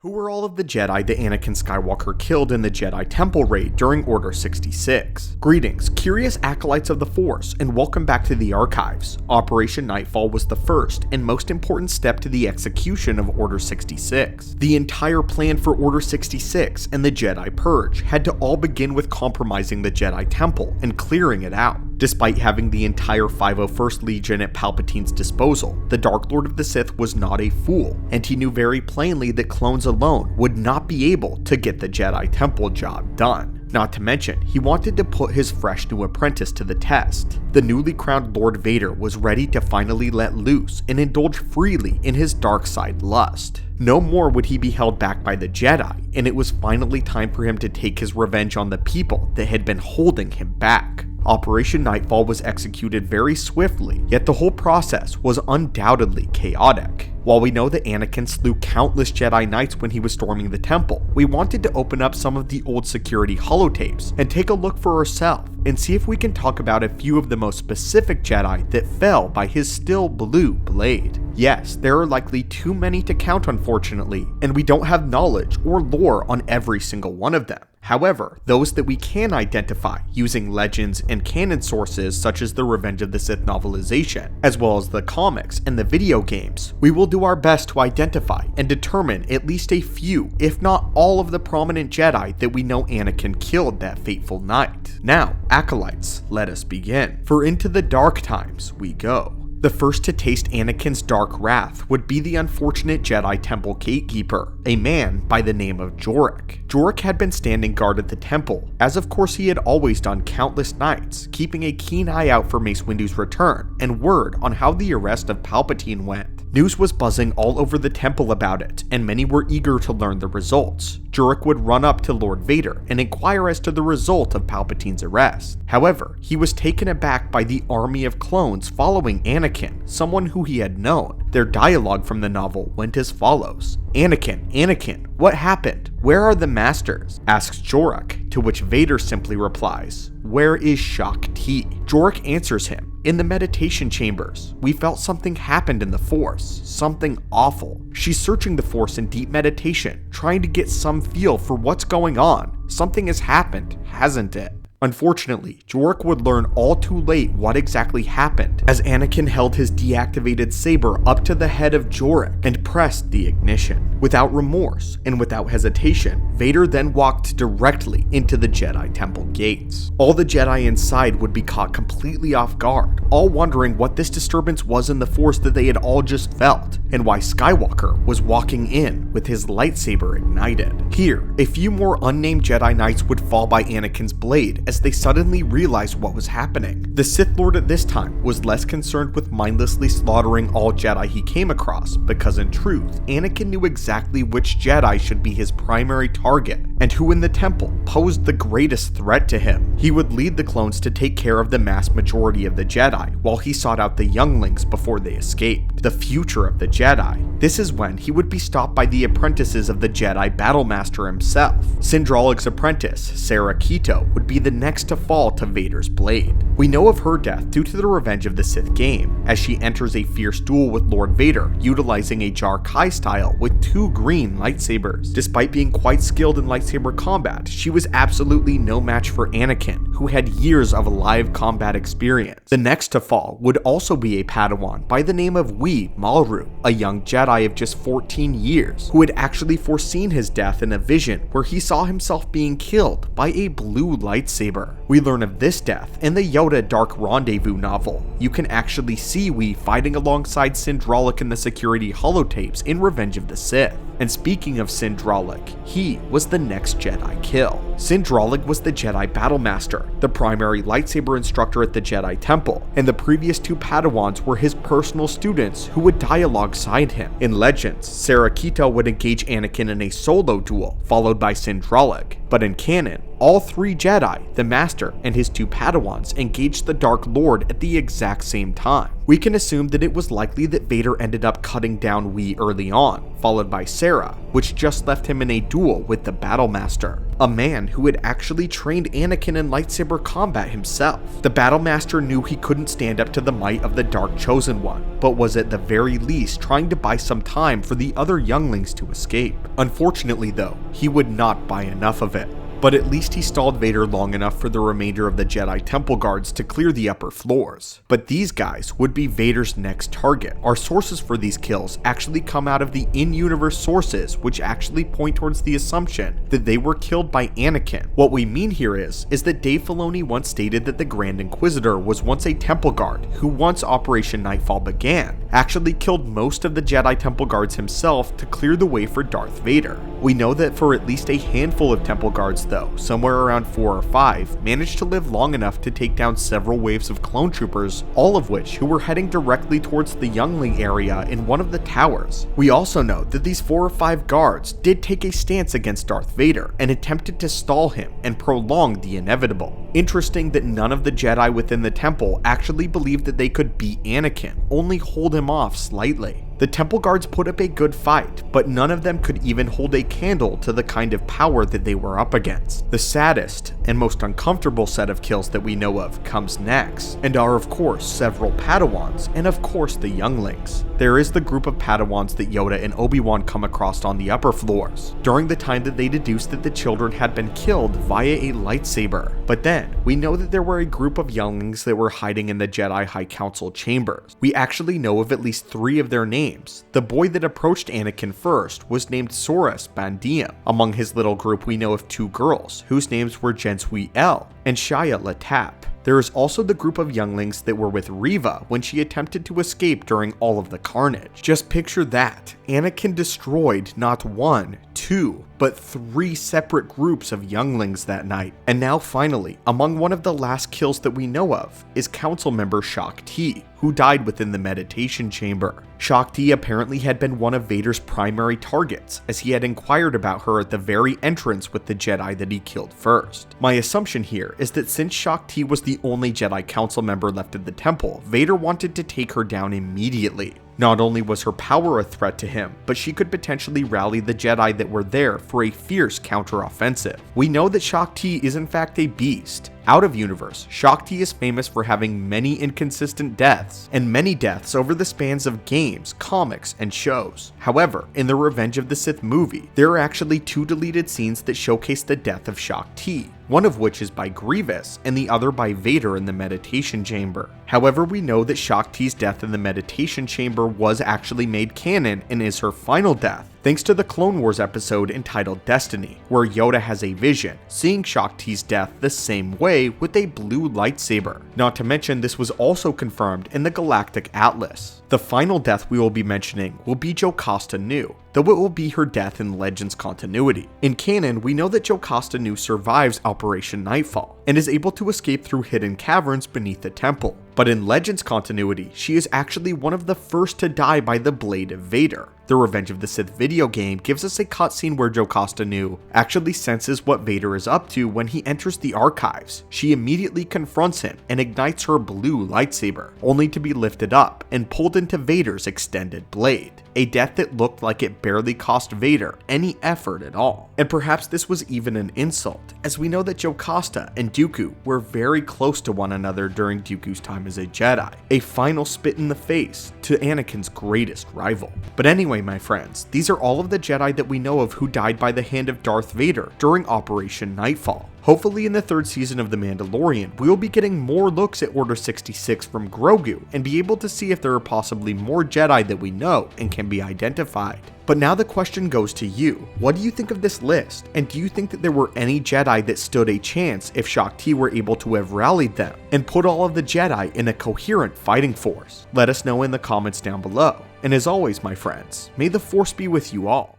Who were all of the Jedi that Anakin Skywalker killed in the Jedi Temple raid during Order 66? Greetings, curious acolytes of the Force, and welcome back to the archives. Operation Nightfall was the first and most important step to the execution of Order 66. The entire plan for Order 66 and the Jedi Purge had to all begin with compromising the Jedi Temple and clearing it out. Despite having the entire 501st Legion at Palpatine's disposal, the Dark Lord of the Sith was not a fool, and he knew very plainly that clones alone would not be able to get the Jedi Temple job done. Not to mention, he wanted to put his fresh new apprentice to the test. The newly crowned Lord Vader was ready to finally let loose and indulge freely in his dark side lust. No more would he be held back by the Jedi, and it was finally time for him to take his revenge on the people that had been holding him back. Operation Nightfall was executed very swiftly, yet the whole process was undoubtedly chaotic. While we know that Anakin slew countless Jedi Knights when he was storming the temple, we wanted to open up some of the old security holotapes and take a look for ourselves and see if we can talk about a few of the most specific Jedi that fell by his still blue blade. Yes, there are likely too many to count unfortunately, and we don't have knowledge or lore on every single one of them. However, those that we can identify using legends and canon sources such as the Revenge of the Sith novelization, as well as the comics and the video games, we will do our best to identify and determine at least a few, if not all of the prominent Jedi that we know Anakin killed that fateful night. Now, acolytes, let us begin. For into the dark times we go. The first to taste Anakin's dark wrath would be the unfortunate Jedi Temple Gatekeeper, a man by the name of Jorek. Jorek had been standing guard at the temple, as of course he had always done countless nights, keeping a keen eye out for Mace Windu's return and word on how the arrest of Palpatine went. News was buzzing all over the temple about it, and many were eager to learn the results. Jorek would run up to Lord Vader and inquire as to the result of Palpatine's arrest. However, he was taken aback by the army of clones following Anakin, someone who he had known. Their dialogue from the novel went as follows. "Anakin, Anakin, what happened? Where are the masters?" asks Jorek, to which Vader simply replies, "Where is Shaak Ti?" Jorek answers him, "In the meditation chambers. We felt something happened in the Force. Something awful. She's searching the Force in deep meditation, trying to get some feel for what's going on. Something has happened, hasn't it?" Unfortunately, Jorek would learn all too late what exactly happened, as Anakin held his deactivated saber up to the head of Jorek and pressed the ignition. Without remorse and without hesitation, Vader then walked directly into the Jedi Temple gates. All the Jedi inside would be caught completely off guard, all wondering what this disturbance was in the Force that they had all just felt, and why Skywalker was walking in with his lightsaber ignited. Here, a few more unnamed Jedi Knights would fall by Anakin's blade as they suddenly realized what was happening. The Sith Lord at this time was less concerned with mindlessly slaughtering all Jedi he came across, because in truth, Anakin knew exactly which Jedi should be his primary target, and who in the temple posed the greatest threat to him. He would lead the clones to take care of the mass majority of the Jedi, while he sought out the younglings before they escaped. The future of the Jedi. This is when he would be stopped by the apprentices of the Jedi Battlemaster himself. Sindralig's apprentice, Sarah Keto, would be the next to fall to Vader's blade. We know of her death due to the Revenge of the Sith game, as she enters a fierce duel with Lord Vader, utilizing a Jar Kai style with two green lightsabers. Despite being quite skilled in lightsaber combat, she was absolutely no match for Anakin, who had years of live combat experience. The next to fall would also be a Padawan by the name of Wee Malru, a young Jedi of just 14 years, who had actually foreseen his death in a vision where he saw himself being killed by a blue lightsaber. We learn of this death in the Yoda Dark Rendezvous novel. You can actually see Wee fighting alongside Sindralig in the security holotapes in Revenge of the Sith. And speaking of Sindralig, he was the next Jedi kill. Sindralig was the Jedi Battlemaster, the primary lightsaber instructor at the Jedi Temple, and the previous two Padawans were his personal students who would die alongside him. In Legends, Sarah Keto would engage Anakin in a solo duel, followed by Sindralig, but in canon, all three Jedi, the Master and his two Padawans, engaged the Dark Lord at the exact same time. We can assume that it was likely that Vader ended up cutting down Wee early on, followed by Sarah, which just left him in a duel with the Battlemaster. a man who had actually trained Anakin in lightsaber combat himself. The Battlemaster knew he couldn't stand up to the might of the Dark Chosen One, but was at the very least trying to buy some time for the other younglings to escape. Unfortunately though, he would not buy enough of it. But at least he stalled Vader long enough for the remainder of the Jedi Temple Guards to clear the upper floors. But these guys would be Vader's next target. Our sources for these kills actually come out of the in-universe sources, which actually point towards the assumption that they were killed by Anakin. What we mean here is that Dave Filoni once stated that the Grand Inquisitor was once a Temple Guard who, once Operation Nightfall began, actually killed most of the Jedi Temple Guards himself to clear the way for Darth Vader. We know that for at least a handful of Temple Guards though, somewhere around 4 or 5, managed to live long enough to take down several waves of clone troopers, all of which who were heading directly towards the youngling area in one of the towers. We also know that these 4 or 5 guards did take a stance against Darth Vader and attempted to stall him and prolong the inevitable. Interesting that none of the Jedi within the temple actually believed that they could beat Anakin, only hold him off slightly. The Temple Guards put up a good fight, but none of them could even hold a candle to the kind of power that they were up against. The saddest and most uncomfortable set of kills that we know of comes next, and are of course several Padawans, and of course the younglings. There is the group of Padawans that Yoda and Obi-Wan come across on the upper floors, during the time that they deduced that the children had been killed via a lightsaber. But then, we know that there were a group of younglings that were hiding in the Jedi High Council chambers. We actually know of at least 3 of their names. The boy that approached Anakin first was named Soras Bandium. Among his little group we know of 2 girls, whose names were Jensui El and Shia Latap. There is also the group of younglings that were with Reva when she attempted to escape during all of the carnage. Just picture that. Anakin destroyed not 1, 2, but 3 separate groups of younglings that night. And now finally, among one of the last kills that we know of is council member Shaak Ti, who died within the meditation chamber. Shaak Ti apparently had been one of Vader's primary targets, as he had inquired about her at the very entrance with the Jedi that he killed first. My assumption here is that since Shaak Ti was the only Jedi council member left in the temple, Vader wanted to take her down immediately. Not only was her power a threat to him, but she could potentially rally the Jedi that were there for a fierce counteroffensive. We know that Shaak Ti is in fact a beast. Out of universe, Shaak Ti is famous for having many inconsistent deaths, and many deaths over the spans of games, comics, and shows. However, in the Revenge of the Sith movie, there are actually 2 deleted scenes that showcase the death of Shaak Ti, one of which is by Grievous and the other by Vader in the meditation chamber. However, we know that Shaak Ti's death in the meditation chamber was actually made canon and is her final death, thanks to the Clone Wars episode entitled Destiny, where Yoda has a vision, seeing Shaak Ti's death the same way with a blue lightsaber. Not to mention, this was also confirmed in the Galactic Atlas. The final death we will be mentioning will be Jocasta Nu, though it will be her death in Legends continuity. In canon, we know that Jocasta Nu survives Operation Nightfall, and is able to escape through hidden caverns beneath the temple. But in Legends continuity, she is actually one of the first to die by the blade of Vader. The Revenge of the Sith video game gives us a cutscene where Jocasta Nu actually senses what Vader is up to when he enters the archives. She immediately confronts him and ignites her blue lightsaber, only to be lifted up and pulled into Vader's extended blade. A death that looked like it barely cost Vader any effort at all. And perhaps this was even an insult, as we know that Jocasta and Dooku were very close to one another during Dooku's time as a Jedi, a final spit in the face to Anakin's greatest rival. But anyway, my friends, these are all of the Jedi that we know of who died by the hand of Darth Vader during Operation Nightfall. Hopefully in the 3rd season of The Mandalorian, we will be getting more looks at Order 66 from Grogu and be able to see if there are possibly more Jedi that we know and can be identified. But now the question goes to you. What do you think of this list? And do you think that there were any Jedi that stood a chance if Shaak Ti were able to have rallied them and put all of the Jedi in a coherent fighting force? Let us know in the comments down below. And as always, my friends, may the Force be with you all.